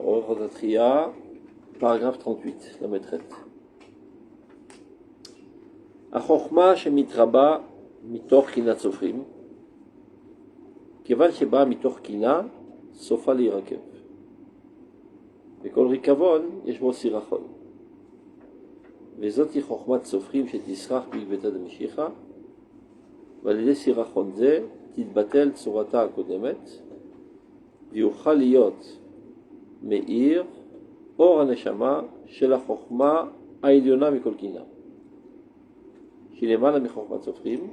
Alors, Rodatria, paragraphe 38, la maîtresse. החוכמה שמתרבה מתוך קנאת סופרים, כיוון שבאה מתוך קנאה, סופה להירקב. וכל ריקבון יש בו סירחון. וזאת היא חוכמת סופרים שתסרח בעקבתא דמשיחא, ועל ידי סירחון זה תתבטל צורתה הקודמת, ויוכל להיות מאיר אור הנשמה של החוכמה העליונה מכל קנאה. שהיא למעלה מחוכמת סופרים,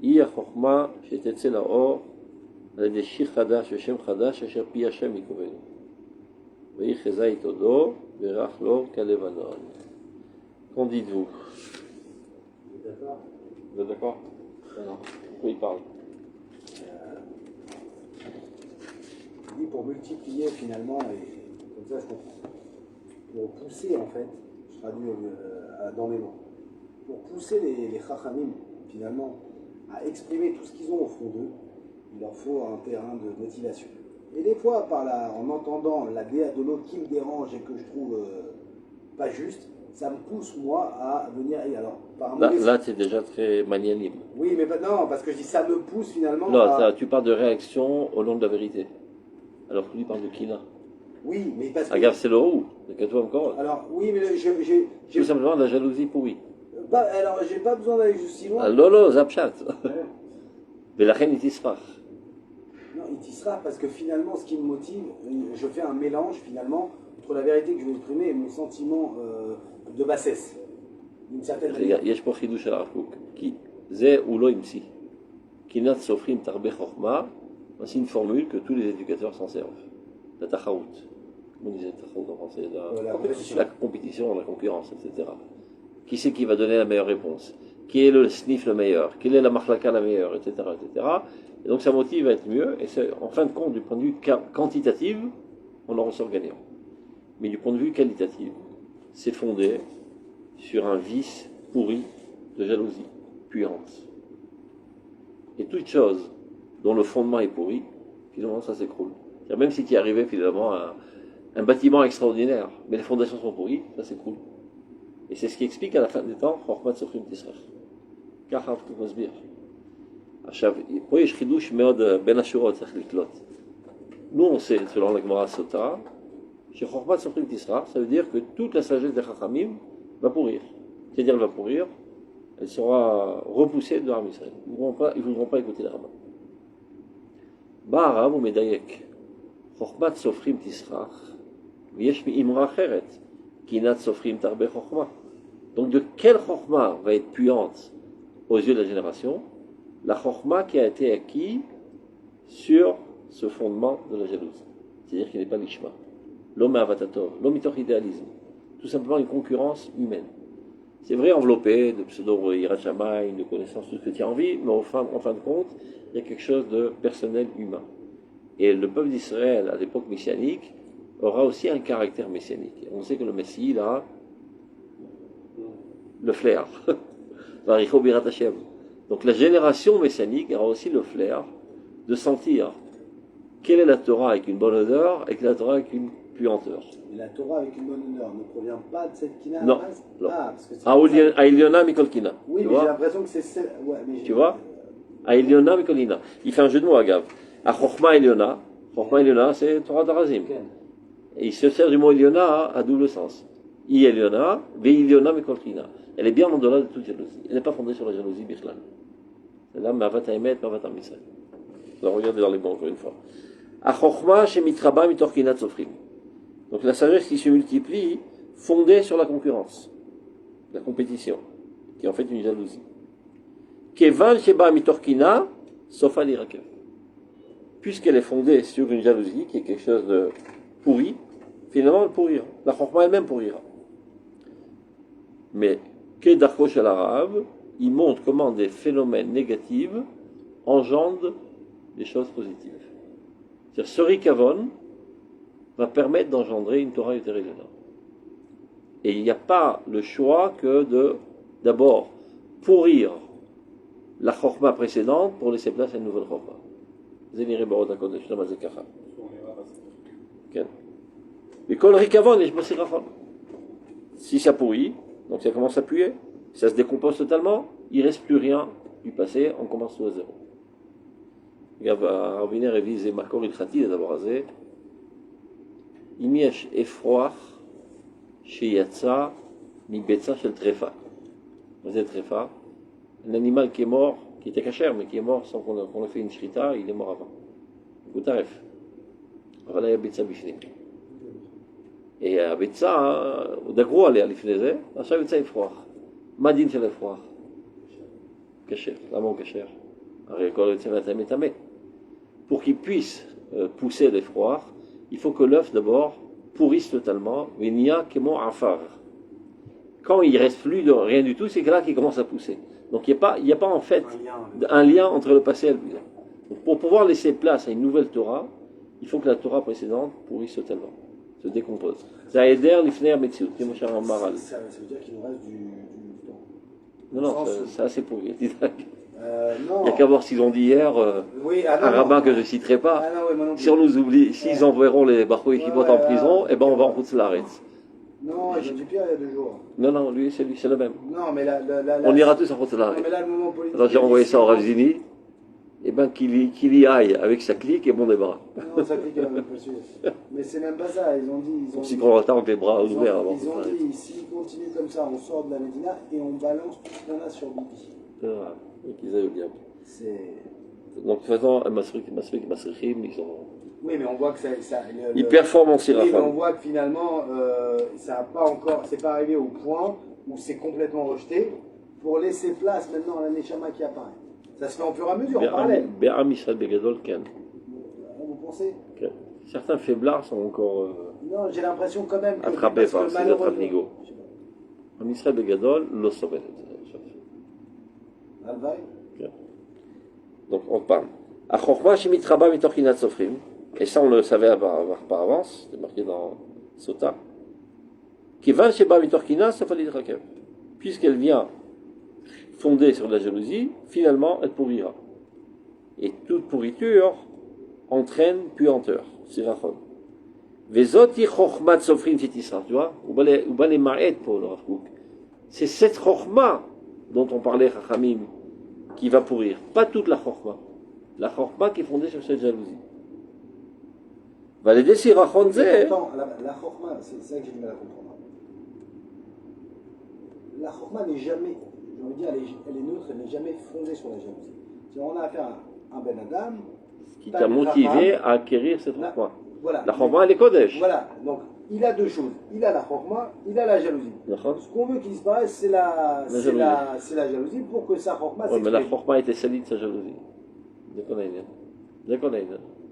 היא החוכמה שתצא לאור על ידי שיר חדש ושם חדש אשר פי השם יקובנו. והיא חזה איתו דור ורך לו כלבנון. Qu'en dites-vous? D'accord. Vous êtes d'accord? Alors, pourquoi il parle? Il dit pour multiplier finalement, et comme ça je comprends, pour pousser en fait, je traduis dans mes mots, pour pousser les chachamim finalement à exprimer tout ce qu'ils ont au fond d'eux, il leur faut un terrain de motivation. Et des fois, en entendant la déa de l'autre qui me dérange et que je trouve pas juste, ça me pousse moi à venir. Et alors, là c'est déjà très magnanime. Oui, mais non, parce que je dis ça me pousse finalement. Non, tu parles de réaction au nom de la vérité. Alors que lui parle de kina. Oui, mais parce que. Regarde, c'est le roux, c'est que toi encore. Alors, oui, mais j'ai. Tout simplement de la jalousie pourrie. Alors, j'ai pas besoin d'aller aussi loin. Lolo, Zapchat. Mais la reine, il tisra. Non, il tisra parce que finalement, ce qui me motive, je fais un mélange finalement entre la vérité que je vais exprimer et mon sentiment de bassesse. D'une certaine manière. יש פה חידוש של הרב קוק, כי זה הוא לא המציא. קנאת סופרים תרבה חוכמה, c'est une formule que tous les éducateurs s'en servent. La tachaout. Comment on disait tachaout en français? La compétition, la concurrence, etc. Qui c'est qui va donner la meilleure réponse? Qui est le sniff le meilleur? Quelle est la marlaka la meilleure? Etc. etc. Et donc ça motive à être mieux, et en fin de compte, du point de vue quantitatif, on en ressort gagnant. Mais du point de vue qualitatif, c'est fondé sur un vice pourri de jalousie puante. Et toute chose dont le fondement est pourri, finalement ça s'écroule. Même si tu es arrivé finalement à un bâtiment extraordinaire, mais les fondations sont pourries, ça s'écroule. Et c'est ce qui explique à la fin des temps, חוכמת סופרים תסרח. ככה הרב קוק מסביר. עכשיו, פה יש חידוש מאוד בין השורות, צריך לקלוט. Nous on sait, selon la Gemara Sota, שחוכמת סופרים תסרח, ça veut dire que toute la sagesse des Chachamim va pourrir. C'est-à-dire elle va pourrir, elle sera repoussée de Ham Israël. Ils ne voudront pas écouter le Rabbin. בא הרב ומדייק. חוכמת סופרים תסרח, ויש מאמרה אחרת, קנאת סופרים תרבה חוכמה. Donc de quelle chokma va être puante aux yeux de la génération? La chokma qui a été acquise sur ce fondement de la jalousie. C'est-à-dire qu'il n'est pas l'ishma. L'homme avatatov, l'homme mitoch idéalisme. Tout simplement une concurrence humaine. C'est vrai enveloppé de pseudo-hirachamaï, de connaissances, tout ce que tu as envie, mais en fin de compte, il y a quelque chose de personnel humain. Et le peuple d'Israël, à l'époque messianique, aura aussi un caractère messianique. On sait que le Messie, il a le flair. Donc la génération messianique aura aussi le flair de sentir quelle est la Torah avec une bonne odeur et quelle est la Torah avec une puanteur. Et la Torah avec une bonne odeur ne provient pas de cette kina? Non. Parce que c'est Aïliona Mikol Kina. Oui, mais j'ai l'impression que c'est celle. Ouais, tu vois? Aïliona Mikol Kina. Il fait un jeu de mots à Gav. À Chochma Eliona. Chochma Eliona, c'est Torah d'Arazim. Et il se sert du mot Eliona à double sens. I Eliona, Ve Eliona Mikol Kina. Elle est bien en delà de toute jalousie. Elle n'est pas fondée sur la jalousie Bichlal. C'est là, Mavat Haemet, Mavat Amisraël. Alors regardez dans les mots encore une fois. Achochma shemitraba mitor kinat sofrim. Donc la sagesse qui se multiplie, fondée sur la concurrence, la compétition, qui est en fait une jalousie. Kevan sheba mitor kina, sofa l'irakev. Puisqu'elle est fondée sur une jalousie, qui est quelque chose de pourri, finalement elle pourrira. La chochma elle-même pourrira. Mais Kedarko shel Arav, il montre comment des phénomènes négatifs engendrent des choses positives. C'est-à-dire, ce rikavon va permettre d'engendrer une Torah Yuterelena. Et il n'y a pas le choix que de, d'abord, pourrir la chokma précédente pour laisser place à une nouvelle chokma. Zéniré Barot HaKodesh, Lama Zekacha. Mais quand le ricavon est Shbosirachon. Si ça pourrit, donc ça commence à puer, ça se décompose totalement, il ne reste plus rien du passé, on commence tout à zéro. Raviner révise Makor Ilchati d'abord à zé. אם יש אפרוח שיצא מבצע של טרפה. מה זה טרפה? Un animal qui est mort, qui était cachère, mais qui est mort sans qu'on ait fait une shrita, il est mort avant. הוא טרף. אבל היה ביצה בפנים. הביצה, דגרו עליה לפני זה, עכשיו יצא אפרוח. מה הדין של אפרוח? כשר. למה הוא כשר? הרי כל יוצא מהטמא מטמא. Pour qu'il puisse pousser l'effroi, il faut que l'œuf d'abord pourrisse totalement. Venia kemo afar. Quand il ne reste plus de rien du tout, c'est là qu'il commence à pousser. Donc il n'y a pas en fait un lien entre le passé et le présent. Donc, pour pouvoir laisser place à une nouvelle Torah, il faut que la Torah précédente pourrisse totalement, se décompose. Ça aider l'ifner metziut, comme mon cher Maral. Ça veut dire qu'il nous reste du temps. Non, ça c'est pourri. Non. Il n'y a qu'à voir s'ils ont dit hier, un rabbin que je ne citerai pas. Si on nous oublie, s'ils enverront les Barco et Kibot en prison, eh ben on va en route de l'arrêt. Non, j'ai dit Pierre il y a 2 jours. Non, lui, c'est le même. Non, mais là, on ira tous en route de l'arrêt. Mais là, le moment politique. Alors j'ai envoyé ça au Ravzini, et ben qu'il y aille avec sa clique et bon débarras. Non, sa clique, elle n'est même pas sûre. Mais c'est même pas ça, ils ont dit. Si qu'on attend avec les bras ouverts avant. Ils ont dit, s'ils continuent comme ça, on sort de la Médina et on balance tout ce qu'on a sur Bibi. Et qu'ils aillent au diable. Donc, de toute façon, ils ont. Oui, mais on voit que ça. Ils performent en Sirachon. Oui, mais on voit que finalement, ça n'a pas encore. C'est pas arrivé au point où c'est complètement rejeté pour laisser place maintenant à la Neshama qui apparaît. Ça se fait en fur et à mesure, en parallèle. Be'am Israël Begadol Ken. Vous pensez? Certains faiblards sont encore. Non, j'ai l'impression quand même que. Attrapés par ces attrape-nigo. Am Israël Begadol, lo sobelet. Donc on parle. Et ça on le savait par avance, c'est marqué dans Sota. Puisqu'elle vient fondée sur la jalousie, finalement elle pourrira. Et toute pourriture entraîne puanteur. Sirachon. Vezoti chokhmat sofrim shetisra, tu vois, ou les ma'et pour le Rav Kook. C'est cette chokhma dont on parlait Chachamim, qui va pourrir. Pas toute la chorma. La chorma qui est fondée sur cette jalousie. Va les décider à Khonzé. La chorma, c'est ça que j'ai du mal à comprendre. La chorma n'est jamais, je veux dire, elle est neutre, elle n'est jamais fondée sur la jalousie. Si on a affaire à un Ben Adam, qui t'a motivé à acquérir cette chorma. Voilà. La chorma, elle est Kodesh. Voilà. Donc, il a 2 choses. Il a la chorma, il a la jalousie. Ce qu'on veut qu'il disparaisse, c'est la jalousie pour que sa chorma s'exprime. Oui, mais la chorma était salie de sa jalousie.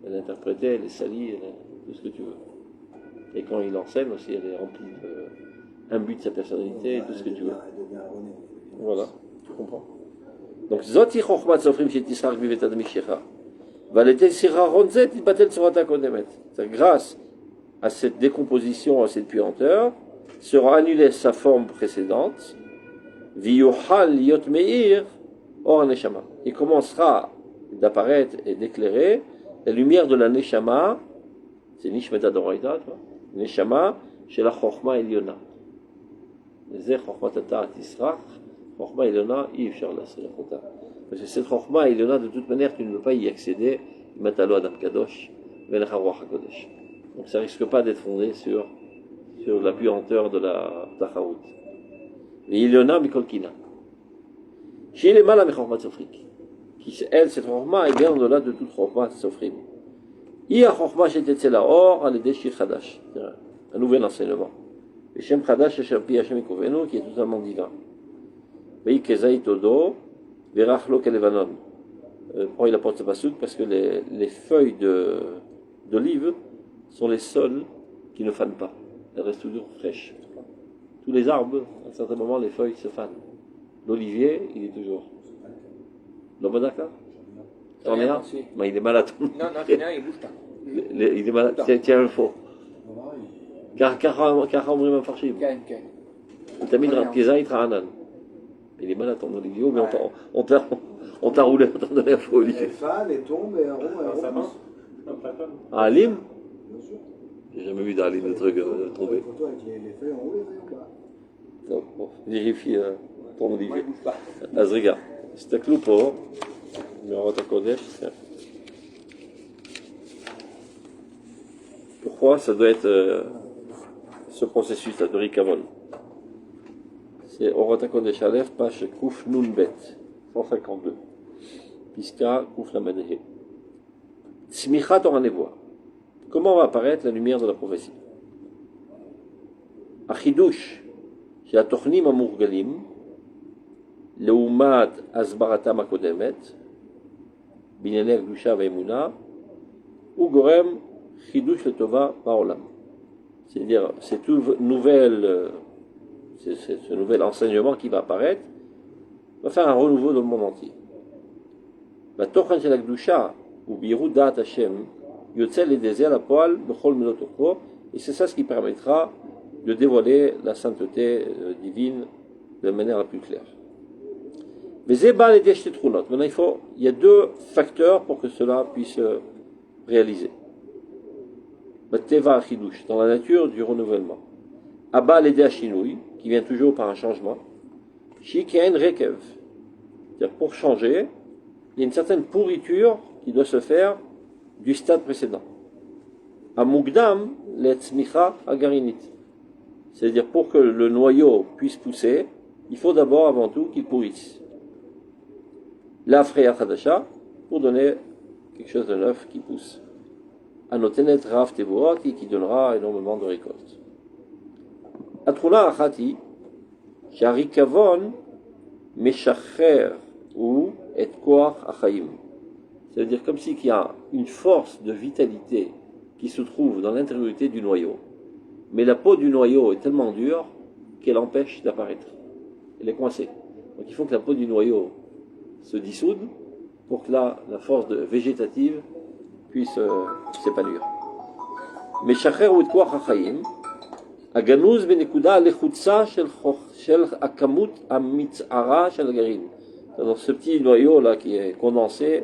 Elle est interprétée, elle est salie, tout ce que tu veux. Et quand il enseigne aussi, elle est remplie imbue de sa personnalité, tout ce que tu veux. Voilà, tu comprends. Donc, Zoti chorma tzofrim shetisrach bivet admishecha. C'est grâce à cette décomposition, à cette puanteur, sera annulée sa forme précédente, Viyuhal Yot Meir Or Neshama. Il commencera d'apparaître et d'éclairer la lumière de la Neshama, c'est Nishmeta Doraita, Neshama, chez la Chochma Eliona. Les Chochma Tata Tisrach, Chochma Eliona, Yves Charles Sirachota. Parce que cette Chochma Eliona, de toute manière, tu ne peux pas y accéder, Matalo Adam Kadosh, Velcharouach HaKodesh. Donc ça ne risque pas d'être fondé sur la puanteur de la Tachaout. Et Eliona Mikolkina. Chez les Mala Mechormat Sofrik. Qui, elle, cette Chorma est bien au-delà de toute Chorma Sofrim. Ia Chorma Shetetzela Or, Aledeshir Chadash. Un nouvel enseignement. Et Shem Chadash, Sherpi Hashem Ikoveno, qui est totalement divin. Vei Kezai Todo, Verachlo Kelevanon. Pourquoi il apporte ce passouk? Parce que les feuilles d'olive sont les seules qui ne fanent pas. Elles restent toujours fraîches. Tous les arbres, à un certain moment, les feuilles se fanent. L'olivier, il est toujours. L'homme d'accord? T'en es un? Mais il est malade. Non, il bouge pas. Il est malade. Tiens un faux. Car omrim afarshim. Il t'a mis le Rapkeza, il trahanan. Il est malade ton olivier, mais on t'a roulé, on t'a donné un faux olivier. Les fans, les tombes, et un rond, et un rond. Ah, Lim? Bien sûr. J'ai jamais vu dans la ligne de trucs tomber. Les photos avec les feuilles en haut, les feuilles en bas. Donc, bon, vérifie ton Moi, Olivier. il bouge pas. אז רגע, תסתכלו פה, מאורות הקודש. Pourquoi ça doit être ce processus-là de rikavon? C'est Orot HaKodesh Aleph, page Kouf Nun Bet, 152. Piska Kouf Lamadhe. Tzmichat Or HaNevoah. Comment va apparaître la lumière de la prophétie? Achidush, שהתוכנים המורגלים, לעומת הסברתם הקודמת, בענייני הקדושה והאמונה, הוא גורם חידוש לטובה בעולם. C'est-à-dire, ce nouvel enseignement qui va apparaître va faire un renouveau dans le monde entier. והתוכן של הקדושה הוא בהירות דעת השם יוצא לידי לפועל בכל מילות תוקפו, et c'est ça ce qui permettra de dévoiler la sainteté divine de manière la plus claire. Maintenant, il y a deux facteurs pour que cela puisse réaliser. Dans la nature du renouvellement. Abba l'idée Shinui, qui vient toujours par un changement. Shikaen Rekev. C'est-à-dire, pour changer, il y a une certaine pourriture qui doit se faire du stade précédent. Amugdam letzmicha agarinit. C'est-à-dire, pour que le noyau puisse pousser, il faut d'abord, avant tout, qu'il pourrisse. La Freya Khadasha, pour donner quelque chose de neuf qui pousse. Anotenet Rav Tevoot, qui donnera énormément de récoltes. Atruna Achati, Sharikavon, Meshacher, ou Et Koach Achaim. C'est-à-dire comme si il y a une force de vitalité qui se trouve dans l'intériorité du noyau. Mais la peau du noyau est tellement dure qu'elle empêche d'apparaître. Elle est coincée. Donc il faut que la peau du noyau se dissoude pour que la force végétative puisse s'épanouir. Mais shacher ou etkoach hachayim, aganuz benekuda lechutza shel akamut amitzara shel garin. Dans ce petit noyau là qui est condensé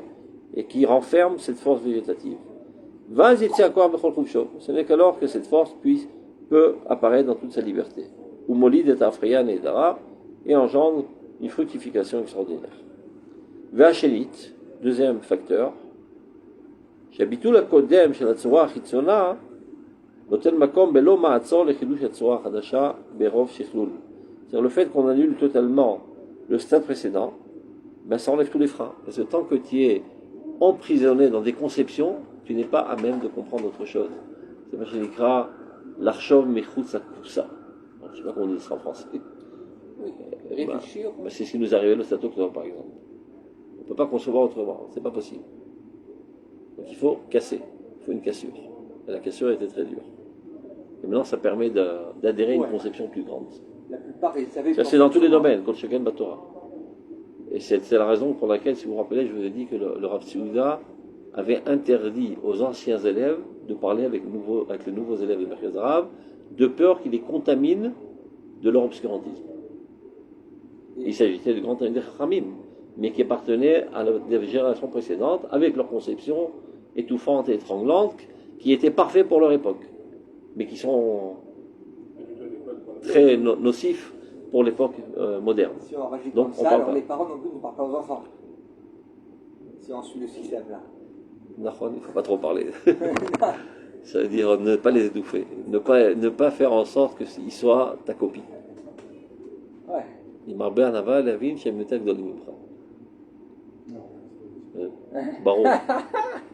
et qui renferme cette force végétative. Ce n'est qu'alors que cette force peut apparaître dans toute sa liberté. Ou molid et afreya nedara, et engendre une fructification extraordinaire. V'ashelit, deuxième facteur, שהביטול הקודם של הצורה החיצונה נותן מקום בלא מעצור לחידוש הצורה החדשה ברוב שכלול. C'est-à-dire le fait qu'on annule totalement le stade précédent, ben ça enlève tous les freins. Parce que tant que tu es emprisonné dans des conceptions, tu n'es pas à même de comprendre autre chose. C'est ce qu'on écrit l'archov mechutz hakoussa. Je ne sais pas comment on dit ça en français. Réfléchir. C'est ce qui nous est arrivé le Stato Ktor, par exemple. On ne peut pas concevoir autrement, c'est pas possible. Donc il faut casser, il faut une cassure. Et la cassure était très dure. Et maintenant ça permet d'adhérer à une conception plus grande. La plupart, ils savaient. Ça c'est dans tous les domaines, Kol Sheken Batora. Et c'est la raison pour laquelle, si vous vous rappelez, je vous ai dit que le Rav Tzouda avait interdit aux anciens élèves de parler avec les nouveaux élèves de Merkaz Rav, de peur qu'ils les contaminent de leur obscurantisme. Il s'agissait de grands Talmidei Chachamim, mais qui appartenaient à la génération précédente, avec leur conception étouffante et étranglante, qui étaient parfaits pour leur époque, mais qui sont très nocifs pour l'époque moderne. Si on rajoute Donc, comme ça, alors les parents non plus ne parlent pas aux enfants. Si on suit le système-là. Il ne faut pas trop parler. Ça veut dire ne pas les étouffer, ne pas faire en sorte qu'ils soient ta copie. Ouais. Il m'a bien aval la vie chez Metek de l'Imipra.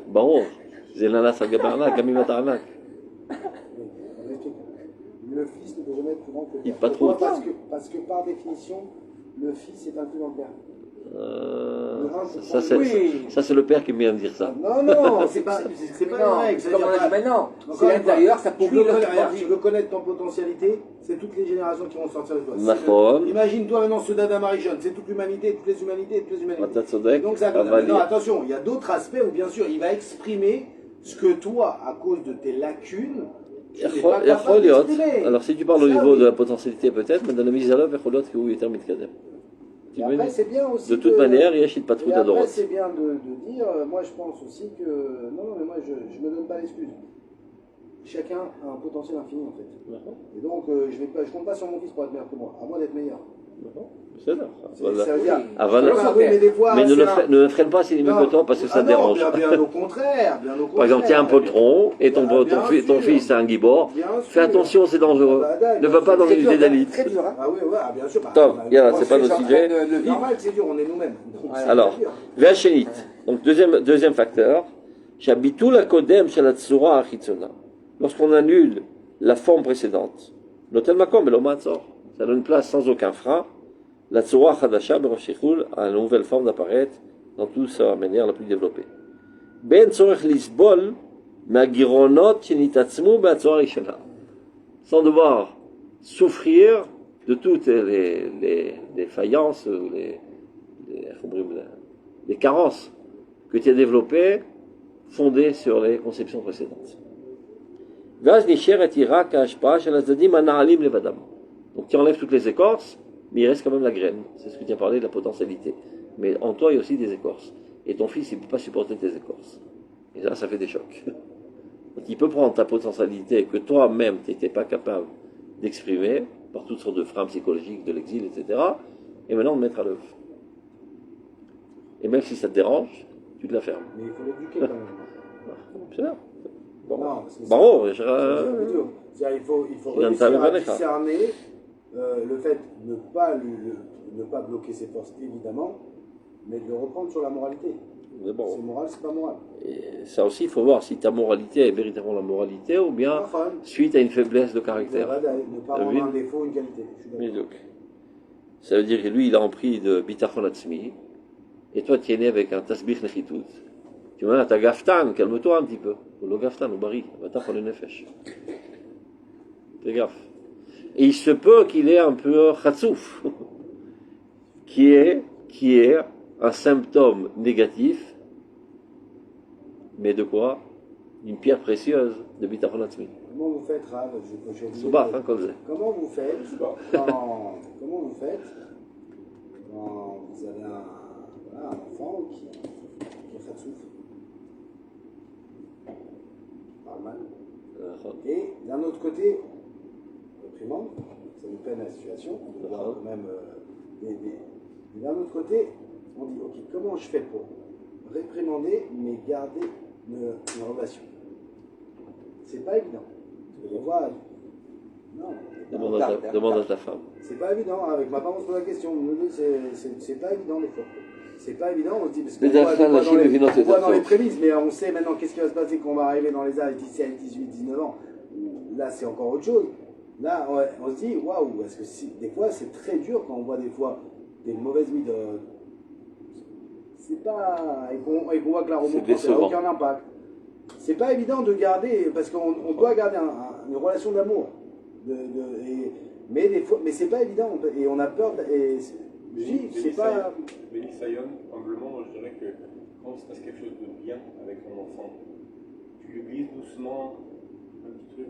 Baron, c'est l'ana sagabarnak, gamimatarnak. Le fils ne peut jamais être plus grand que le père. Il pas trop. Parce que par définition, le fils est inclus dans le père. Ça c'est le père qui vient de dire ça. Non, c'est pas une règle. C'est comme on a dit maintenant. C'est l'intérieur, ça pourrit tu veux connaître ton potentialité, c'est toutes les générations qui vont sortir de toi. Imagine-toi maintenant ce dada Marie-Jeanne, c'est toute l'humanité, toutes les humanités. Donc ça, non, attention, il y a d'autres aspects où bien sûr il va exprimer ce que toi, à cause de tes lacunes, tu n'es pas capable d'exprimer. Alors si tu parles au niveau de la potentialité peut-être, mais dans la mise à l'œuvre, il faut y terminer. Après, c'est bien aussi de toute manière, il y a pas trop d'adorot. Après, c'est bien de dire, moi je pense aussi que, non, mais moi je me donne pas l'excuse. chacun a un potentiel infini en fait. D'accord. Et donc, je compte pas sur mon fils pour être meilleur que moi, à moi d'être meilleur. D'accord. C'est ça. Ça Voilà. veut dire. Ah, voilà. Oui, mais des fois, Mais c'est ne le freine pas s'il est mieux que toi parce que ça te dérange. Bien au contraire, bien au contraire. Par exemple, tu es un poltron et ton fils c'est un guibor. Fais attention, c'est dangereux. Ne va pas dans une unité d'élite. Très dur, hein. Ah oui, ouais, bien sûr. Top, c'est pas notre sujet. C'est normal que c'est dur, on est nous-mêmes. Alors, Vachénit. Donc, deuxième facteur. J'habite la kodem chez la tsura achitzona. Lorsqu'on annule la forme précédente, l'hôtel makom et l'omatzor, ça donne place sans aucun frein. La tsura chadasha beroshechul a une nouvelle forme d'apparaître dans toute sa manière la plus développée. Ben tzorech lisbol magironot shenitatzmu be'atzora rishona. Sans devoir souffrir de toutes les faillances, les carences que tu as développées fondées sur les conceptions précédentes. Donc tu enlèves toutes les écorces, mais il reste quand même la graine. C'est ce que tu as parlé de la potentialité. Mais en toi, il y a aussi des écorces. Et ton fils, il ne peut pas supporter tes écorces. Et là, ça fait des chocs. Donc il peut prendre ta potentialité que toi-même, tu n'étais pas capable d'exprimer, par toutes sortes de freins psychologiques, de l'exil, etc. Et maintenant, de mettre à l'œuvre. Et même si ça te dérange, tu te la fermes. Mais il faut l'éduquer quand même. C'est ça. Bon. Non, Bravo. il faut réussir à discerner le fait de ne pas bloquer ses forces, évidemment, mais de le reprendre sur la moralité. Bon. C'est moral, c'est pas moral. Et ça aussi, il faut voir si ta moralité est véritablement la moralité ou bien suite à une faiblesse de caractère. Ne pas rendre un défaut une qualité. Ça veut dire que lui, il a appris de bitachon atzmi, et toi, tu es né avec un tasbih nechitut. Tu m'as dit, t'as gaftan, calme-toi un petit peu. Ou le gaftan, ou bari, batach le nefesh. Fais gaffe. Et il se peut qu'il ait un peu chatsouf, qui est un symptôme négatif, mais de quoi? Une pierre précieuse de bitachon atzmi. Comment vous faites, Rav? Comment vous faites quand vous avez un enfant qui est chatsouf, parle mal, et d'un autre côté, réprimande, ça nous peine la situation, on doit quand même aider. Et d'un autre côté, on dit, ok, comment je fais pour réprimander, mais garder une relation? C'est pas évident. On voit. Non. Demande à ta femme. C'est pas évident. Avec ma femme, on se pose la question. C'est pas évident des fois. C'est pas évident. On se dit parce qu'on voit dans les prémices, mais on sait maintenant qu'est-ce qui va se passer quand on va arriver dans les âges 17, 18, 19 ans. Là, c'est encore autre chose. Là, on se dit waouh, parce que des fois, c'est très dur quand on voit des fois des mauvaises mises. C'est pas. Et qu'on voit que la remontrance n'a aucun impact. C'est pas évident de garder, parce qu'on doit garder une relation d'amour. Mais des fois, mais c'est pas évident, et on a peur. C'est pas. Béni Sayon, humblement, moi je dirais que quand il se passe quelque chose de bien avec ton enfant, tu lui glisses doucement un petit truc.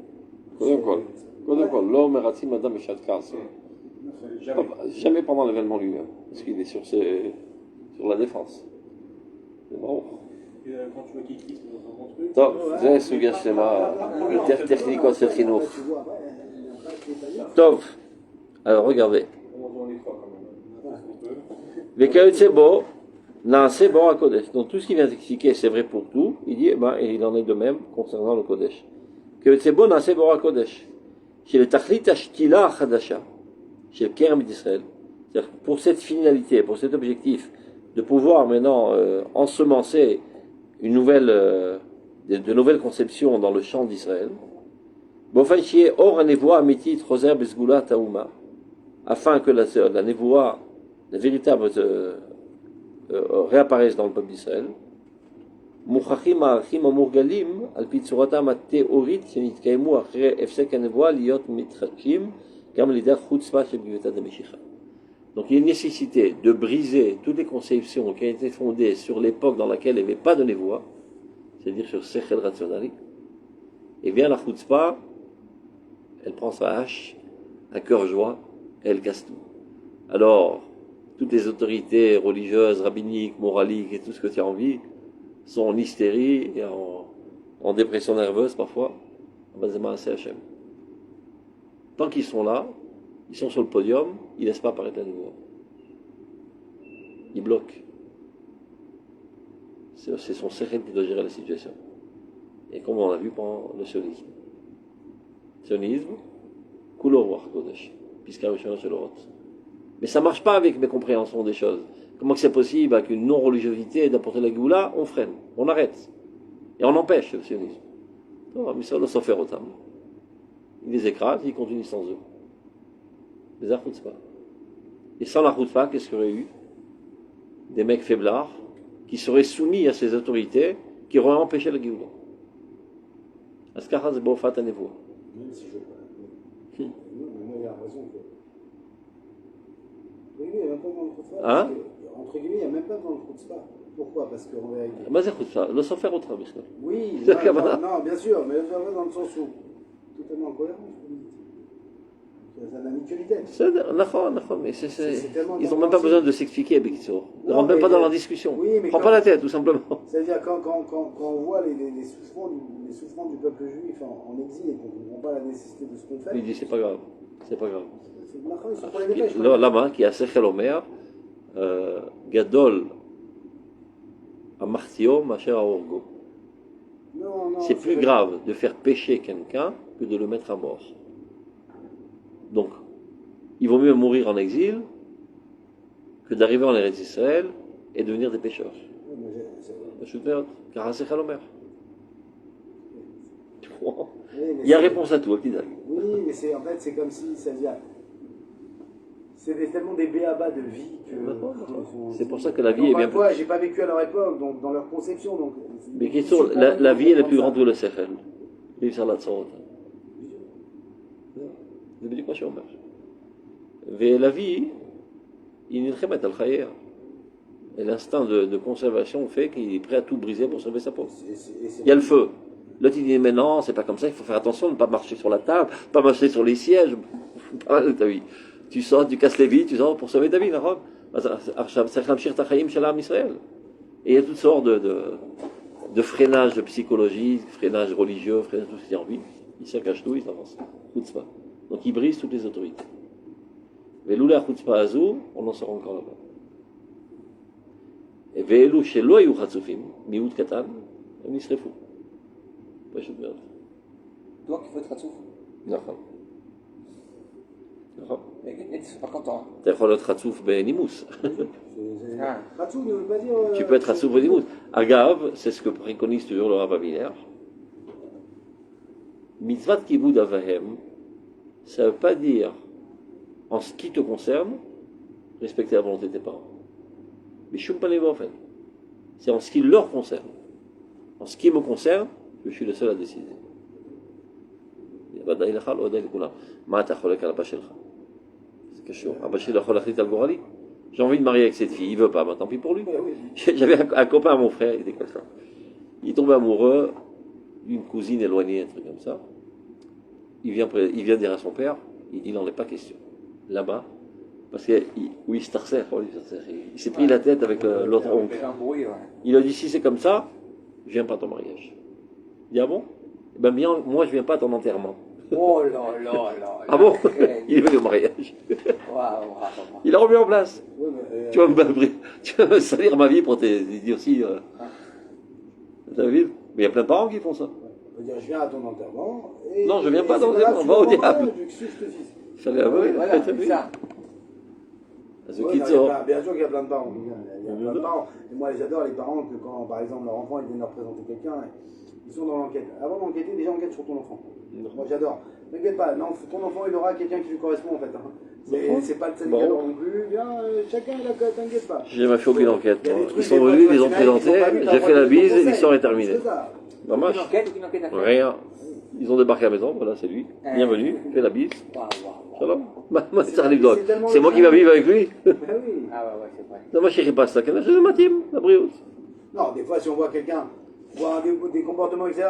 L'homme est madame jamais pendant l'événement lui-même, parce qu'il est sur la défense. C'est marrant. Quand tu vois qu'il quitte dans ton truc. טוב, זה סוגיה שלמה, יותר טכניקות של חינוך. טוב, alors regardez. וכיוצא בו, נעשה בו הקודש. Donc tout ce qu'il vient d'expliquer, c'est vrai pour tout. Il dit, et il en est de même concernant le Kodesh. כיוצא בו, נעשה בו הקודש. שלתכלית השתילה החדשה, של כרם ישראל. C'est-à-dire pour cette finalité, pour cet objectif, de pouvoir maintenant ensemencer de nouvelles conceptions dans le champ d'Israël, afin que la névoie, la véritable réapparaisse dans le peuple d'Israël, donc il y a une nécessité de briser toutes les conceptions qui ont été fondées sur l'époque dans laquelle il n'y avait pas de névoie, c'est-à-dire sur Sechel Rationali. Et bien la chutzpah, elle prend sa hache, un cœur joie, et elle casse tout. Alors, toutes les autorités religieuses, rabbiniques, moraliques et tout ce que tu as envie sont en hystérie et en dépression nerveuse parfois, Tant qu'ils sont là, ils sont sur le podium, ils ne laissent pas apparaître la nouveau. Ils bloquent. C'est son secret qui doit gérer la situation. Et comme on l'a vu pendant le sionisme. Sionisme, Kulo Ruach Kodesh, Piska Rishona Shelorot. Mais ça ne marche pas avec mes compréhensions des choses. Comment c'est possible avec une non-religiosité d'apporter la Géoula? On freine, on arrête. Et on empêche le sionisme. Non, mais ça, le Sofer Otam. Il les écrase, il continue sans eux. Les Chutzpah. Et sans la Chutzpah, qu'est-ce qu'il y aurait eu? Des mecs faiblards qui seraient soumis à ces autorités qui auraient empêché la Géoula. Askara Zebofat Anevo. Même si je. Moi, j'ai l'impression que. Entre guillemets, il n'y a même pas dans le Chutzpah. Hein? Entre guillemets, il n'y a même pas dans le Chutzpah. Pourquoi? Parce qu'en vérité. Mais c'est Chutzpah, le Sofer Otam. Oui, C'est non, bien sûr, mais dans le sens où. Totalement incohérent, je vous dis. Ça n'a ni queue ni tête. Mais ils n'ont même pas besoin de s'expliquer, Bekitsur. Ils ne rentrent même pas dans la discussion. Oui, mais prends pas la tête, tout simplement. C'est-à-dire, quand on voit les souffrances du peuple juif en exil et qu'on ne comprend pas la nécessité de ce qu'on fait. Il dit c'est pas grave. C'est pas grave. Là-bas, qui a Sechel Omer, Gadol Amartio, Macher Aorgo. C'est plus grave de faire pécher quelqu'un que de le mettre à mort. Donc, il vaut mieux mourir en exil que d'arriver en Eretz Israël et devenir des pécheurs. Car c'est Khalomer. Il y a réponse à tout, Akidal. Oui, mais en fait, c'est comme si, c'est-à-dire, c'est tellement des béabas de vie que. C'est pour ça que la vie est bien plus. J'ai pas vécu à leur époque, donc dans leur conception. Donc, mais question, la vie est la plus grande que le Sechel. Et ça l'a sorti. זה בדיוק מה שאומר. ולהביא, il נלחמת על חייה. Et l'instinct de conservation fait qu'il est prêt à tout briser pour sauver sa peau. Il y a le feu. L'autre il dit mais non, c'est pas comme ça, il faut faire attention de ne pas marcher sur la table, pas marcher sur les sièges. Pas mal de ta vie. Tu sors, tu casses les vies, tu sors pour sauver ta vie, la robe. Et il y a toutes sortes de freinages de psychologie, freinages religieux, freinages tout ce qui est en vie. Ils se cachent tout, ils avancent. Chutzpah. Donc ils brisent toutes les autorités. Mais l'oula chutzpah azou, on en sort encore là-bas. Et ve'elu shelo ayu chatzufim, miut katan, הם נשרפו. פשוט מאוד. Toi qui veux être חצוף. נכון. נכון. Mais tu pas content. אתה יכול להיות חצוף בנימוס. Khatsouf ne veut pas dire. Tu peux être חצוף בנימוס. אגב, c'est ce que préconise toujours le Rav Aviner. Mitzvat kibud avahem, ça ne veut pas dire, en ce qui te concerne, respecter la volonté de tes parents. Mais je ne suis pas les en fait. C'est en ce qui leur concerne. En ce qui me concerne, je suis le seul à décider. J'ai envie de marier avec cette fille, il ne veut pas, tant pis pour lui. J'avais un copain à mon frère, il était comme ça. Il est tombé amoureux d'une cousine éloignée, un truc comme ça. Il vient dire à son père, il n'en est pas question. Là-bas, parce qu'il il s'est pris la tête avec l'autre oncle. Il a dit, si c'est comme ça, je ne viens pas à ton mariage. Il dit, ah bon? Ben bien, moi je ne viens pas à ton enterrement. Oh là là là. Ah bon? Il est venu au mariage. Il a remis en place. Tu vas me salir ma vie pour dire si. T'as vu? Mais il y a plein de parents qui font ça. Dire, je viens à ton enterrement. Non, je ne viens pas à ton enterrement, va au diable. Il fallait avouer. Voilà, c'est ça. Bien sûr qu'il y a plein de parents. Il y a plein de parents. Et moi, j'adore les parents que quand, par exemple, leur enfant, ils viennent leur présenter quelqu'un, ils sont dans l'enquête. Avant d'enquêter, déjà enquête sur ton enfant. Moi, j'adore. N'inquiète pas, non, ton enfant, il aura quelqu'un qui lui correspond, en fait. C'est pas le syndicat non plus. Bien, chacun, t'inquiète pas. J'ai jamais fait aucune enquête. Ils sont venus, ils les ont présentés, j'ai fait la bise, l'histoire est terminée. Une enquête rien. Ils ont débarqué à la maison, voilà, c'est lui. Bienvenue, fais la bise. Shalom. C'est anecdote. C'est moi qui va vivre avec lui. Ah oui. Ah ouais, c'est vrai. Non, moi, je ne pas ça. Je le matin, la brioche. Non, des fois, si on voit quelqu'un voir des comportements, etc.,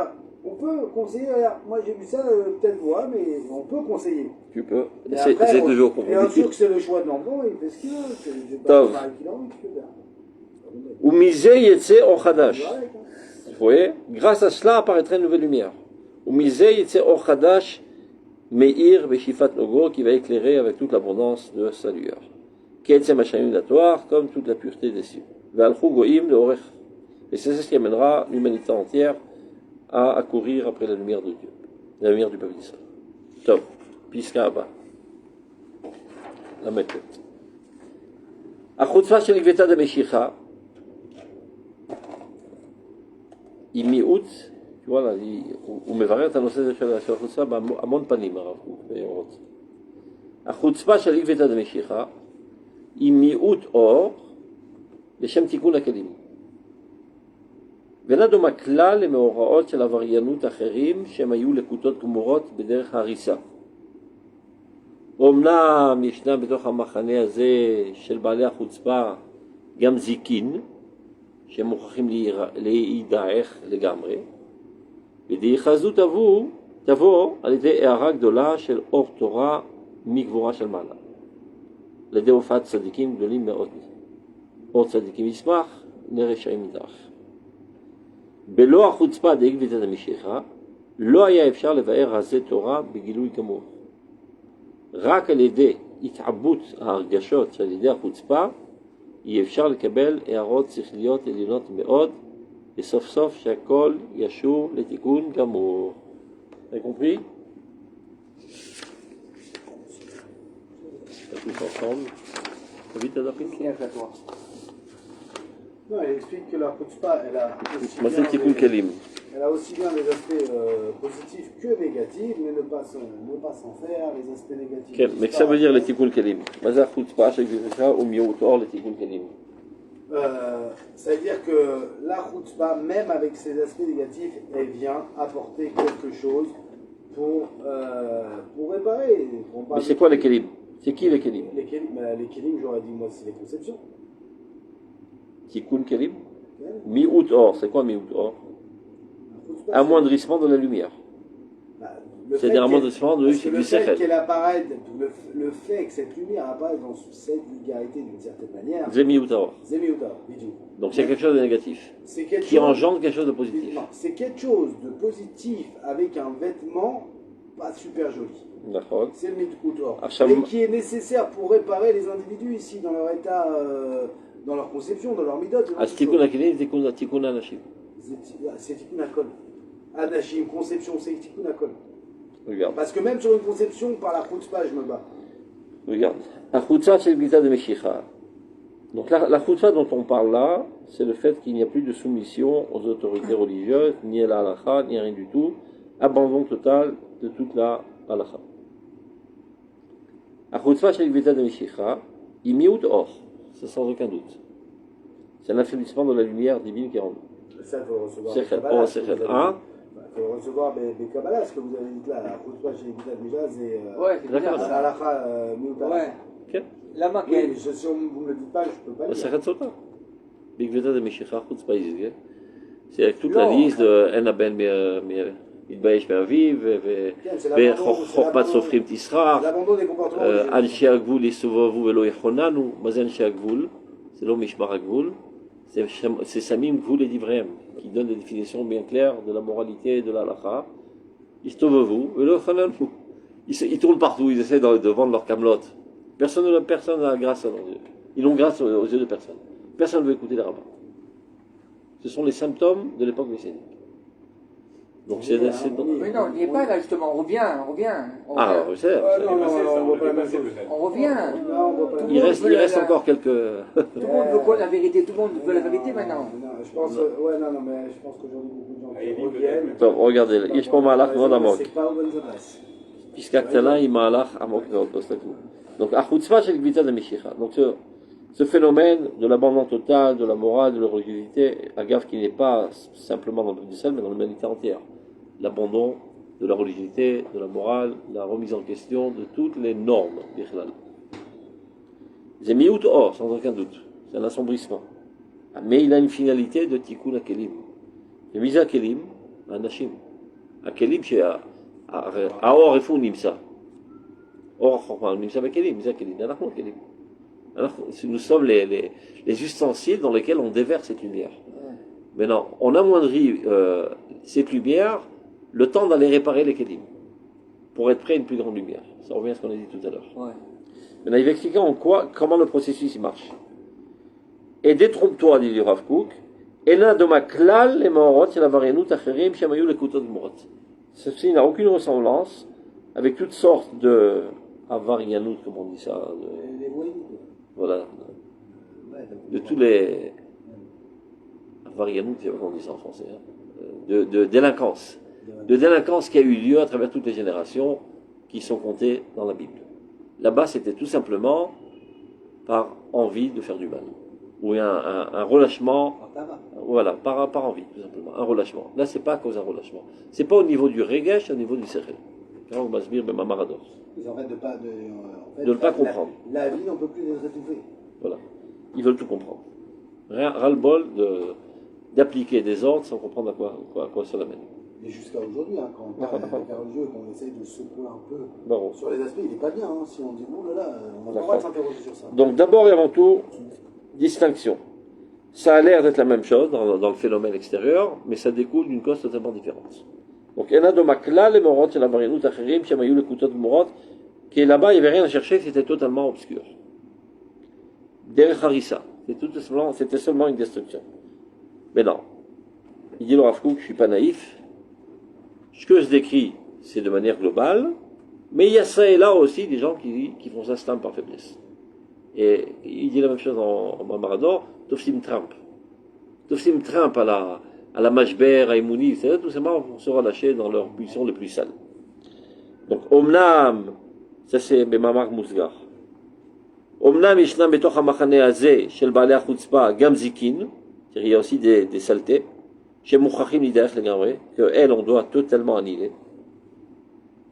on peut conseiller. Moi, j'ai vu ça, peut-être moi, mais on peut conseiller. Tu peux. C'est toujours pour vous. Bien sûr que c'est le choix de l'enfant, il fait ce qu'il veut. C'est pas pareil qu'il a envie, tu peux faire. Ou misé yetse en chadash. Vous voyez, grâce à cela apparaîtrait une nouvelle lumière. Umizeh yitze or chadash meir beshifat nogo, qui va éclairer avec toute l'abondance de sa lueur. Ketzem hashayim datoire, comme toute la pureté des cieux. Ve'alchu goim leorech. Et c'est ce qui amènera l'humanité entière à courir après la lumière de Dieu, la lumière du peuple d'Israël. Top. Piska Abba. La Mekhet. החוצפה של גבתה דמשיכה היא מיעוט, וואלה, הוא מברר את הנושא הזה של החוצפה בהמון פנים, הרב קוק באורות. החוצפה של גבתה דמשיכה היא מיעוט אור לשם תיקון הכלים. ואינה דומה כלל למאורעות של עבריינות אחרים שהם היו לקוטות גמורות בדרך ההריסה. אומנם ישנם בתוך המחנה הזה של בעלי החוצפה גם זיקין שמוכרחים להידעך לגמרי, ודעיכה זו תבוא על ידי הערה גדולה של אור תורה מגבורה של מעלה, על ידי הופעת צדיקים גדולים מאוד. אור צדיקים ישמח, נר רשעים ידעך. בלא החוצפה דגבתא דמשיחא לא היה אפשר לבאר רזי תורה בגילוי גמור. רק על ידי התעבות ההרגשות שעל ידי החוצפה יהיה אפשר לקבל הערות שכליות עליונות מאוד, וסוף סוף שהכל ישור לתיקון גמור. Vous avez compris? Tous ensemble. Vite, Adapin. Non, elle explique que la chutzpah, elle a aussi bien des aspects positifs que négatifs, mais ne pas s'en faire, les aspects négatifs. Okay, mais que ça veut dire le tikkun kelim? Mazar chutzpah, c'est ça, ou miot or le tikkun kelim? Ça veut dire que la chutzpah, même avec ses aspects négatifs, elle vient apporter quelque chose pour réparer. Mais c'est quoi les kelim? C'est qui les kelim? Les kelim, j'aurais dit, moi, c'est les conceptions. Tikkun kelim? Mi'ut or, c'est quoi mi'ut or? Amoindrissement de la lumière. C'est-à-dire amoindrissement du sechel. Le fait qu'elle apparaisse, le fait que cette lumière apparaisse dans cette vulgarité d'une certaine manière. C'est mi'ut or. Donc c'est quelque chose de négatif. Qui engendre quelque chose de positif. Non, c'est quelque chose de positif avec un vêtement pas super joli. D'accord. C'est le mi'ut or. Et qui est nécessaire pour réparer les individus ici dans leur état. Dans leur conception, dans leur midot. C'est tikkun hakelim, tikkun anashim. C'est tikkun hakol. Anashim, conception, c'est tikkun hakol. Regarde. Parce que même sur une conception, par la chutzpah, je me bats. Regarde. La chutzpah, c'est le gvita de Meshicha. Donc la chutzpah dont on parle là, c'est le fait qu'il n'y a plus de soumission aux autorités religieuses, ni à la halakha, ni à rien du tout. Abandon total de toute la halakha. La chutzpah, c'est le gvita de Meshicha. Il mi'ut or. C'est sans aucun doute. C'est l'affaiblissement de la lumière divine qui est en nous. Ça, il faut recevoir. Il faut recevoir des Kabbalah, ce que vous avez dit là. La chutzpah chez les Bidat Mijaz et. Ouais, c'est bizarre. La halakha mi'ut. Ouais. La Oui, maquette. mais si vous ne me le dites pas, je ne peux pas le dire. C'est Sota. Bigveta de Meshicha, chutzpah izge. C'est avec toute la liste de Enaben Idbaesh Me'aviv, Chokmat Sofrim Tisrach, Anshi Agvul Yisuvavu Velo Yechonanu, Mazen Anshi Agvul, c'est l'homme Mishmar Agvul, c'est Samim Gvul et Divrem, qui donne des définitions bien claires de la moralité et de la halakha. Istovavu Velo Yechonanu. Ils tournent partout, ils essaient de vendre leur camelot. Personne n'a grâce à leurs yeux. Ils ont grâce aux yeux de personne. Personne ne veut écouter les rabbins. Ce sont les symptômes de l'époque messianique. Donc c'est Mais non, il n'y est pas là justement, on revient. Ah, je sais. On revient. Il reste encore quelques. Tout le monde veut quoi la vérité? Tout le monde veut la vérité maintenant. Je pense qu'aujourd'hui beaucoup de gens reviennent. Donc, regardez, יש פה מהלך מאוד עמוק. C'est pas aux bonnes adresses. פסקה קטנה היא מהלך עמוק מאוד, תסתכלו. Donc, החוצפה של גביתה דמשיחא. Donc, ce phénomène de l'abandon total, de la morale, de la religiosité, agave qui n'est pas simplement dans le peuple d'Israël, mais dans l'humanité entière. L'abandon de la religiosité, de la morale, la remise en question de toutes les normes, bichlal. C'est mi'ut or, sans aucun doute. C'est un assombrissement. Mais il a une finalité de tikkun hakelim. Le mise hakelim, anashim. Hakelim, c'est האור איפה הוא נמצא? אור החוכמה הוא נמצא בכלים, זה הכלים, אנחנו הכלים. Nous sommes les ustensiles dans lesquels on déverse cette lumière. Maintenant, on amoindrit cette lumière le temps d'aller réparer les kelim, pour être prêt à une plus grande lumière. Ça revient à ce qu'on a dit tout à l'heure. Ouais. Maintenant, il va expliquer comment le processus il marche. Et détrompe-toi, dit le Rav Kook, et là, de ma klal, les maorot, il y a la varianout, acherim, shamayu, les couteaux de morot. Ceci n'a aucune ressemblance avec toutes sortes de avarianout, comme on dit ça. Les voyous. Voilà. Ouais, De tous les. Avarianout, c'est comment on dit ça en français. Hein, de délinquance. De délinquance qui a eu lieu à travers toutes les générations qui sont comptées dans la Bible. Là-bas, c'était tout simplement par envie de faire du mal. Ou un relâchement, voilà, par envie, tout simplement, un relâchement. Là, c'est pas à cause d'un relâchement. C'est pas au niveau du regesh, c'est au niveau du sechel. Quand on va se dire, ben, Mamarador. En fait, de ne pas comprendre. La vie n'en peut plus être étouffée. Voilà. Ils veulent tout comprendre. Ras-le-bol d'appliquer des ordres sans comprendre à quoi ça l'amène. Mais jusqu'à aujourd'hui, hein, quand on parle avec un religieux, qu'on essaye de secouer un peu Bon. sur les aspects, il n'est pas bien. Hein, si on dit, oh là là, on a le droit de s'interroger sur ça. Donc d'abord et avant tout, distinction. Ça a l'air d'être la même chose dans le phénomène extérieur, mais ça découle d'une cause totalement différente. Donc, Enadomakla, les morot, et la varianout, acherim, shamayou, le couteau de morot, qui est là-bas, il n'y avait rien à chercher, c'était totalement obscur. Derech harissa, c'était seulement une destruction. Mais non. Il dit le Rav Kook, je ne suis pas naïf. Ce que je décris, c'est de manière globale, mais il y a ça et là aussi des gens qui font ça stam par faiblesse. Et il dit la même chose en Mamarador, Tofsim Trump. Tofsim Trump à la Mashber, à Emouni, etc., tout simplement pour se relâcher dans leur pulsion le plus sale. Donc, Omnam, ça c'est Bemamar Mousgar. Omnam Ishnam Betoch HaMachane Azeh, Shel Baalei HaChutzpah, Gam Zikin, il y a aussi des saletés, chez Mouchachim Nidach, qu'elles, on doit totalement annihiler.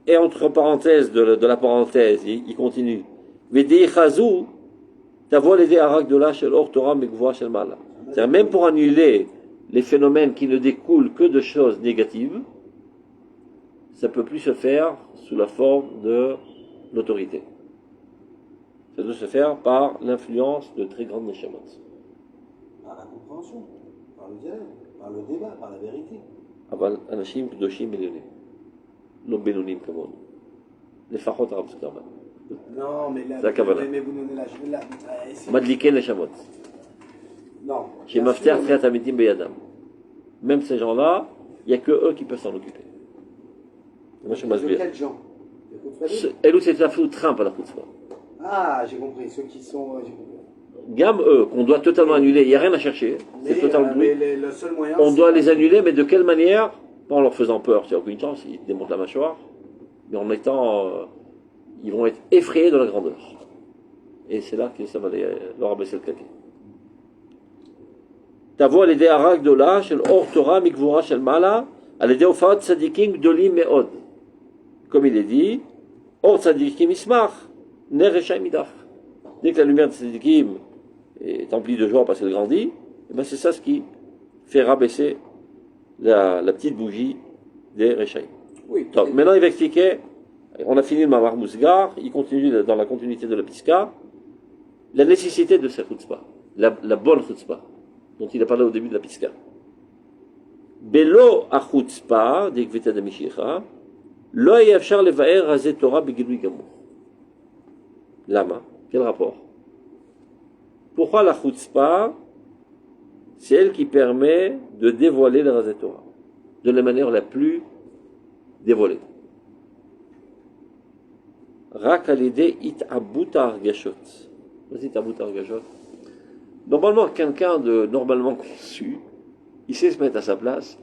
Et entre parenthèses de la parenthèse, il continue. Vedei Chazou, Tavo les Arak de la Shel Or Torah Megvoa Shel Mala. C'est-à-dire, même pour annuler les phénomènes qui ne découlent que de choses négatives, ça ne peut plus se faire sous la forme de l'autorité. Ça doit se faire par l'influence de très grandes neshamot. Par la compréhension, par le dialogue, par le débat, par la vérité. אבל אנשים קדושים עליונים, לא בינונים כמונו, לפחות הרב צוקרמן. Non, mais là, זה הכוונה. mais vous donnez la מדליקי נשמות, Non. שמבטיח תחיית המתים בידם. Même ces gens-là, il n'y a que eux qui peuvent s'en occuper. Moi, je De m'asbire. quels gens? אלו c'est la Trump à la chutzpah. Ah, j'ai compris. Ceux qui sont. J'ai compris. Gamme, eux, qu'on doit totalement annuler, il n'y a rien à chercher, c'est totalement bruit. Le seul moyen, On doit les annuler, mais de quelle manière? Pas en leur faisant peur, il n'y a aucune chance, ils démontent la mâchoire, mais en étant. Ils vont être effrayés de la grandeur. Et c'est là que ça va leur abaisser le caquet. Tavo al-Yedei Arak Dola, Shel Or Torah Mikvura Shel Mala, al-Yedei Ofaot Tzadikim Gdolim Me'od. Comme il est dit, Or Tzadikim Ismach, Ner Reshaim Midach. Dès que la lumière de Tzadikim est emplie de joie parce qu'elle grandit, et ben c'est ça ce qui fait rabaisser la petite bougie des Reshaim. Oui. Donc, maintenant, il va expliquer, on a fini le Mamar Mousgar, il continue dans la continuité de la Piska, la nécessité de cette chutzpah, la bonne chutzpah, dont il a parlé au début de la Piska. Belo a chutzpah, dit Gveta de Mishicha, lo yafshar levaer razet Torah begilui gamur. Lama, quel rapport? Pourquoi la chutzpah, c'est elle qui permet de dévoiler le razet Torah, de la manière la plus dévoilée. Rak al-Yedei it'abut ha'argashot. Vas-y, it'abut ha'argashot. Normalement, quelqu'un de normalement conçu, il sait se mettre à sa place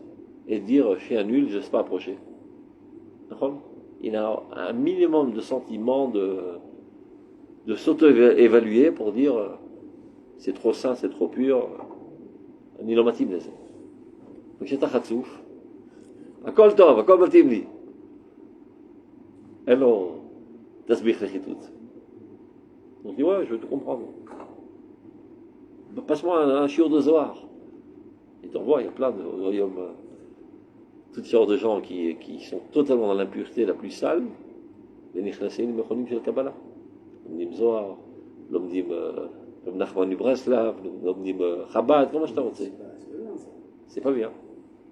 et dire chez un nul, je ne sais pas approcher. Il a un minimum de sentiment de s'auto-évaluer pour dire c'est trop sain, c'est trop pur. אני לא מתאים לזה. וכשאתה חצוף, הכל טוב, הכל מתאים לי. אין לו תסביך לחיתות. Donc il dit ouais, je veux te comprendre. Passe-moi un shiur de Zohar. Et t'en vois, il y a plein de royaumes, toutes sortes de gens qui sont totalement dans l'impureté la plus sale. Les Nichnasein Mechonim Shel Kabbalah. לומדים זוהר, לומדים רב נחמן מברסלב, לומדים חב"ד, כל מה שאתה רוצה. C'est pas bien.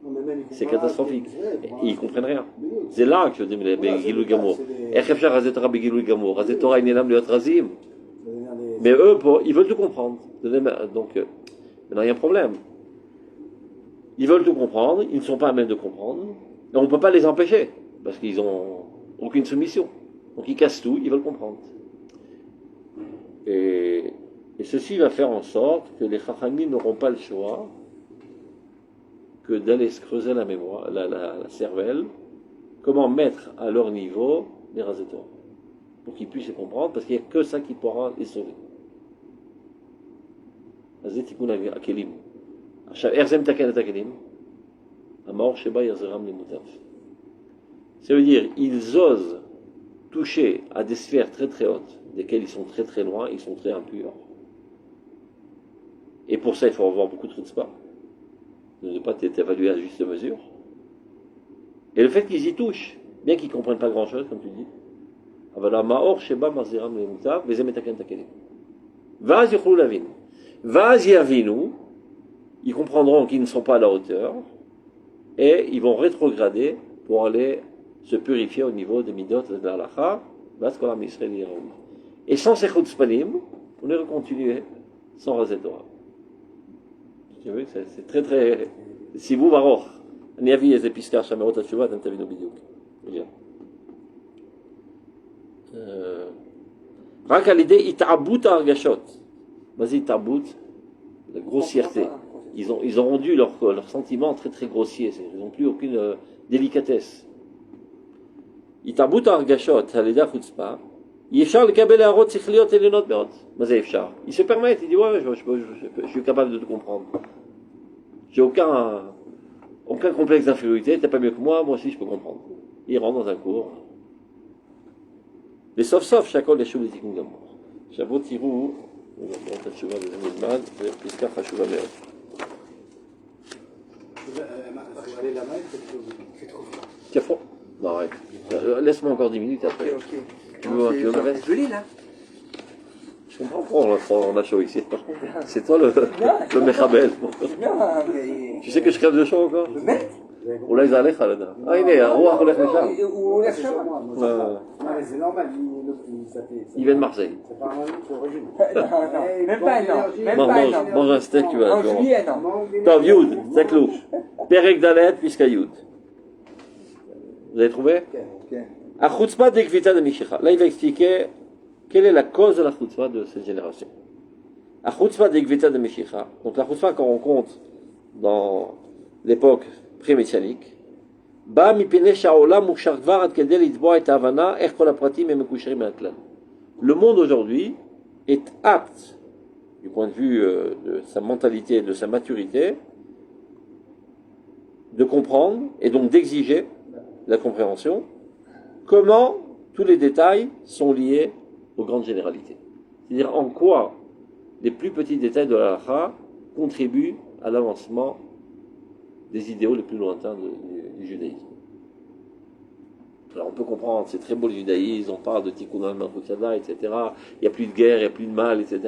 Non, mais même, ils C'est comprennent catastrophique. rien. Ouais, Et ils comprennent rien. Mais oui. C'est là que je dis, mais Voilà, Begilou c'est Gamour. des- איך אפשר רזי תורה בגילוי גמור? רזי תורה עניינם להיות רזים. ça devient des- Mais eux, ils veulent tout comprendre. Donc, il n'y a rien de problème. Ils veulent tout comprendre, ils ne sont pas à même de comprendre. Et on ne peut pas les empêcher, parce qu'ils n'ont aucune soumission. Donc ils cassent tout, ils veulent comprendre. Et ceci va faire en sorte que les Chachamim n'auront pas le choix que d'aller se creuser la mémoire, la cervelle, comment mettre à leur niveau les raseteurs, pour qu'ils puissent les comprendre, parce qu'il n'y a que ça qui pourra les sauver. אז זה תיקון הכלים. עכשיו, איך זה מתקן את הכלים? המאור שבה יחזרם למוטב. Ça veut dire, ils osent toucher à des sphères très très hautes, desquelles ils sont très très loin, ils sont très impurs. Et pour ça, il faut avoir beaucoup de chutzpah, de ne pas être évalué à juste mesure. Et le fait qu'ils y touchent, bien qu'ils ne comprennent pas grand chose, comme tu dis, אבל המאור שבה מחזירם למוטב, וזה מתקן את הכלים. ואז יוכלו להבין. Vaz Yavinu, ils comprendront qu'ils ne sont pas à la hauteur et ils vont rétrograder pour aller se purifier au niveau des midot de l'alacha, et sans ces chutzpanim, on est continuer sans raser Torah. Tu vois, c'est très très. Si vous, Baruch, אני אביא איזה פסקה שהמאות התשובה, אתם תבינו בדיוק. רק על ידי התעבות ההרגשות. Vas-y, tabout, la grossièreté. Ils ont rendu leurs sentiments très très grossiers. Ils n'ont plus aucune délicatesse. Tabout argashot, halida chutzpah. Yefshar lekabel harot sichliot elenot beot. Mazé yefshar. Il se permet, il dit ouais, je suis capable de te comprendre. J'ai aucun complexe d'infériorité. T'es pas mieux que moi aussi je peux comprendre. Il rentre dans un cours. Les sauf chacun les choses des tikkun gamor. Shavot tirou. את התשובה לזה מזמן, זה פסקה חשובה מאוד. Tiens, froid. Non, arrête. Laisse-moi encore 10 minutes après. Ok. Tu veux me reste? Je lis là. Je comprends pourquoi on a chaud ici. C'est toi le mechabel. Non, mais. Tu sais que je crève de chaud encore? Le mettre אולי זה עליך לדעת. הנה, הרוח הולך לשם. הוא הולך שם. Non, mais c'est normal, Il vient de Marseille. c'est pas un ami, c'est origine. Non, même pas un an. Même pas un an. mange un steak, tu vas En voir. juillet, non. טוב, יוד, תסתכלו. פרק ד' פסקה י'. Vous avez trouvé? החוצפה דגביתא דמשיחא. Là, il va expliquer quelle est la cause de la chutzpah de cette génération. החוצפה דגביתא דמשיחא. Donc la chutzpah qu'on rencontre dans l'époque pré-messianique, בא מפני שהעולם מוכשר כבר עד כדי לתבוע את ההבנה איך כל הפרטים הם מקושרים מהכלל. Le monde aujourd'hui est apte, du point de vue de sa mentalité, de sa maturité, de comprendre et donc d'exiger la compréhension, comment tous les détails sont liés aux grandes généralités. C'est-à-dire en quoi les plus petits détails de la halakha contribuent à l'avancement des idéaux les plus lointains du judaïsme. Alors on peut comprendre, c'est très beau le judaïsme, on parle de Tikkun al-Malchut Yada, etc. Il n'y a plus de guerre, il n'y a plus de mal, etc.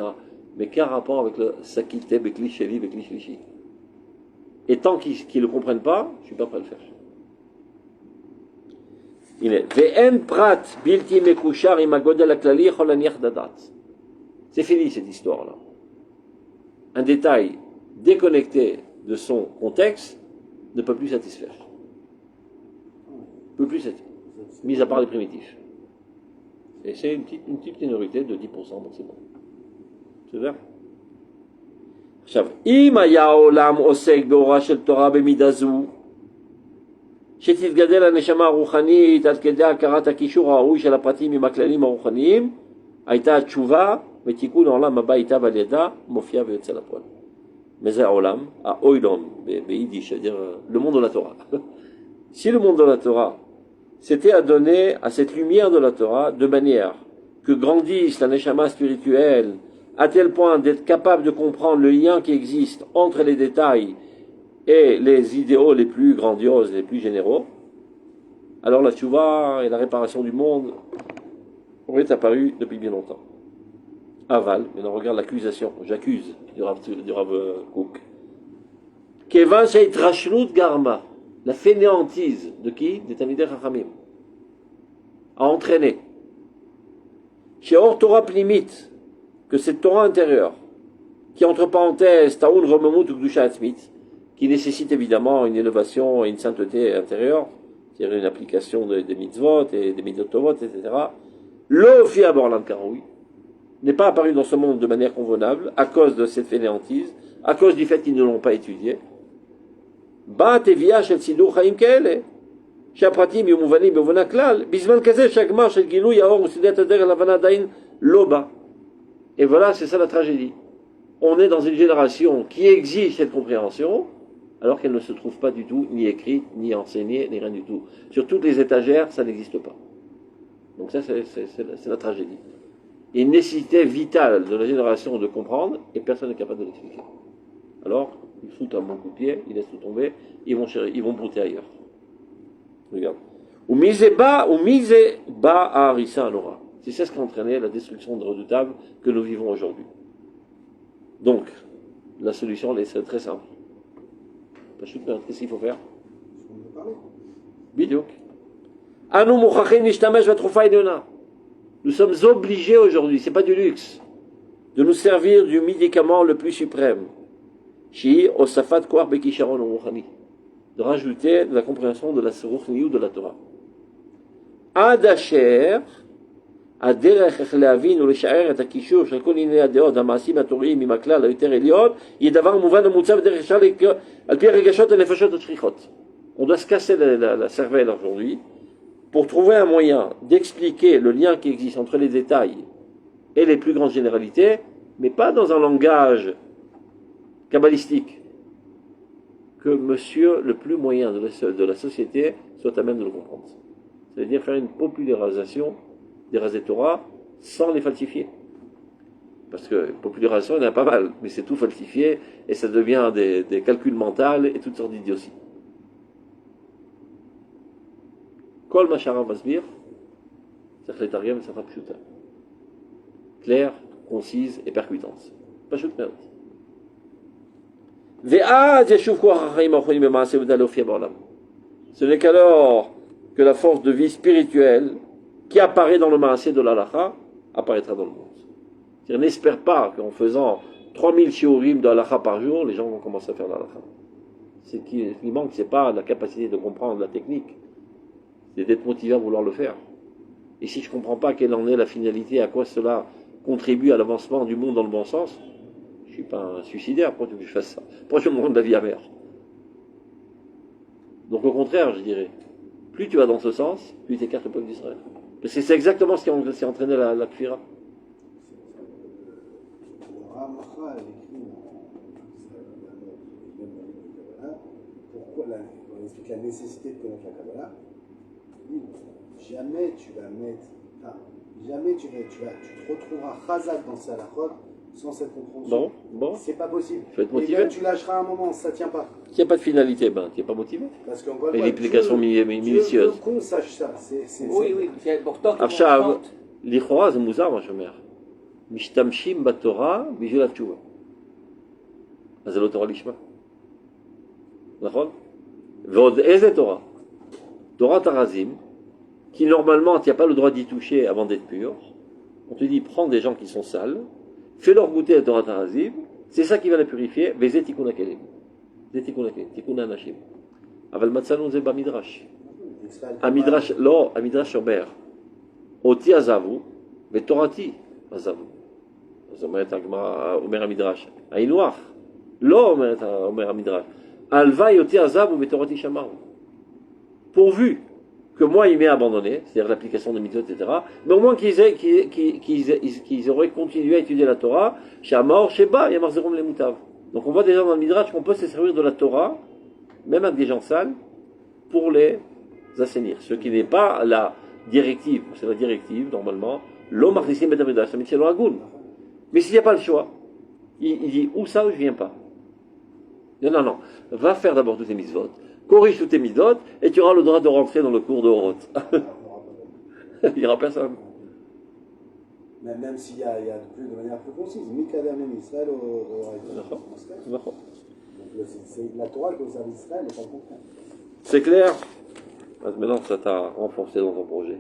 Mais quel rapport avec le Sakite, Bekli Sheli, Bekli Shlishi? Et tant qu'ils ne le comprennent pas, je ne suis pas prêt à le faire. Il est Ve'en prat bilti mekushar im hagodel haklali yachol laniach dadat. C'est fini cette histoire-là. Un détail déconnecté de son contexte ne peut plus satisfaire. Ne peut plus satisfaire. Mis à part les primitifs. Et c'est une petite minorité de 10% maximum. C'est ça? עכשיו, אם היה העולם עוסק באורה של תורה במידה זו, שתתגדל הנשמה הרוחנית עד כדי הכרת הקישור הראוי של הפרטים עם הכללים הרוחניים, הייתה התשובה ותיקון העולם הבא איתה ועל ידה מופיע ויוצא לפועל. Mais c'est העולם, האוילום, ביידיש, c'est-à-dire le monde de la Torah. Si le monde de la Torah s'était à donner à cette lumière de la Torah de manière que grandisse la neshama spirituelle à tel point d'être capable de comprendre le lien qui existe entre les détails et les idéaux les plus grandioses, les plus généraux, alors la tchouva et la réparation du monde auraient apparu depuis bien longtemps. Aval, maintenant regarde l'accusation, j'accuse du Rav Kook. Kevan Sheit Rashlut Garma, la fainéantise de qui? Des Talmidei Chachamim, a entraîné. Chez Or Torah Pnimit, que cette Torah intérieure, qui entre parenthèses, Taoun Romamut Ukdusha Atzmit, qui nécessite évidemment une élévation et une sainteté intérieure, c'est-à-dire une application des mitzvot et des mitzvotovot, etc. L'Ofi Aborlan Karoui n'est pas apparu dans ce monde de manière convenable à cause de cette fainéantise, à cause du fait qu'ils ne l'ont pas étudié. Ba Tevia Shel Sidur Chaim Keele, שהפרטים יהיו מובנים במובן הכלל, בזמן כזה שהגמר של גילוי האור וסוגיית הדרך להבנה עדיין לא בא. Et voilà, c'est ça la tragédie. On est dans une génération qui exige cette compréhension, alors qu'elle ne se trouve pas du tout, ni écrite, ni enseignée, ni rien du tout. Sur toutes les étagères, ça n'existe pas. Donc ça, c'est la tragédie. Et une nécessité vitale de la génération de comprendre, et personne n'est capable de l'expliquer. Alors, ils foutent un bon coup de pied, ils laissent tout tomber, ils vont brouter ailleurs. Regarde. Ou mise ba à Harissa Alora. C'est ce qui a entraîné la destruction redoutable que nous vivons aujourd'hui. Donc, la solution est très simple. Qu'est-ce qu'il faut faire? Bidouk. Nous sommes obligés aujourd'hui, c'est pas du luxe, de nous servir du médicament le plus suprême. Shi osafat kwar bekisharon ruchani. De rajouter de la compréhension de la Ruchni ou de la Torah. Ad asher, הדרך איך להבין ולשער את הקישור של כל ענייני הדעות והמעשים התוריים עם הכלל היותר עליון, יהיה דבר מובן ומוצא בדרך ישר על פי הרגשות הנפשות השכיחות. On doit se casser la cervelle aujourd'hui pour trouver un moyen d'expliquer le lien qui existe entre les détails et les plus grandes généralités, mais pas dans un langage kabbalistique, que monsieur le plus moyen de la société soit à même de le comprendre. C'est-à-dire faire une popularisation des Rasei Torah sans les falsifier. Parce que popularisation, il y en a pas mal, mais c'est tout falsifié et ça devient des calculs mentaux et toutes sortes d'idioties. Kol Mashara Masbir, c'est le Targum, ça pshuta. Claire, concise et percutante. Pas chut merde. Ce n'est qu'alors que la force de vie spirituelle qui apparaît dans le maasé de l'halakha apparaîtra dans le monde. C'est-à-dire, n'espère pas qu'en faisant 3000 shiurim de halakha par jour, les gens vont commencer à faire l'halakha. Ce qui manque, c'est pas la capacité de comprendre la technique, c'est d'être motivé à vouloir le faire. Et si je ne comprends pas quelle en est la finalité, à quoi cela contribue à l'avancement du monde dans le bon sens, je ne suis pas un suicidaire, pourquoi tu veux que je fasse ça? Pourquoi je me rends de la vie amère? Donc au contraire, je dirais, plus tu vas dans ce sens, plus tu écartes le peuple d'Israël. Parce que c'est exactement ce qui a entraîné la Kfira. Pourquoi on explique la nécessité de connaître la Kabbalah? Jamais tu vas mettre, jamais tu te retrouveras chazak dans ces halachot sans cette compréhension. Bon. C'est pas possible. Il faut être motivé. Et même tu lâcheras un moment, ça tient pas. S'il n'y a pas de finalité, tu n'es pas motivé. Parce qu'encore une explication minutieuse. Dieu veut qu'on sache ça. Oui, c'est important. עכשיו, לכאורה זה מוזר מה שאומר. משתמשים בתורה בשביל התשובה. אז זה לא תורה לשמה. נכון? ועוד איזה תורה? תורת הרזים, qui normalement, tu n'as pas le droit d'y toucher avant d'être pur. On te dit, prends des gens qui sont sales, fais-leur goûter la Torah Tarazim, c'est ça qui va la purifier. Vezé tikuna kelim. Vezé tikuna kelim. Tikuna anashim. Aval matzanu ze bamidrash. Amidrash, לא, המדרש אומר, אותי עזבו, ותורתי עזבו. אז אומר המדרש, ההילוח, לא אומר המדרש, הלוואי אותי עזבו, ותורתי שמרו. Pourvu que moi il m'ait abandonné, c'est-à-dire l'application de mitzvot, etc., mais au moins qu'ils auraient continué à étudier la Torah, Shamor, Sheba, Yamar Zerom les Moutav. Donc on voit déjà dans le Midrash qu'on peut se servir de la Torah, même avec des gens sales, pour les assainir. Ce qui n'est pas la directive, c'est la directive, normalement, l'homme artistique Bedamidash, c'est le Hagoun. Mais s'il n'y a pas le choix, il dit, où ça, ou je viens pas. Non, va faire d'abord tous tes mitzvot, corrige tous tes mitzvot, et tu auras le droit de rentrer dans le cours de Horot. Il n'y aura personne. Même s'il y a de manière plus concise, Mikadam Israël au C'est la Torah qui est au service d'Israël et pas le contraire. C'est clair? Maintenant, ça t'a renforcé dans ton projet.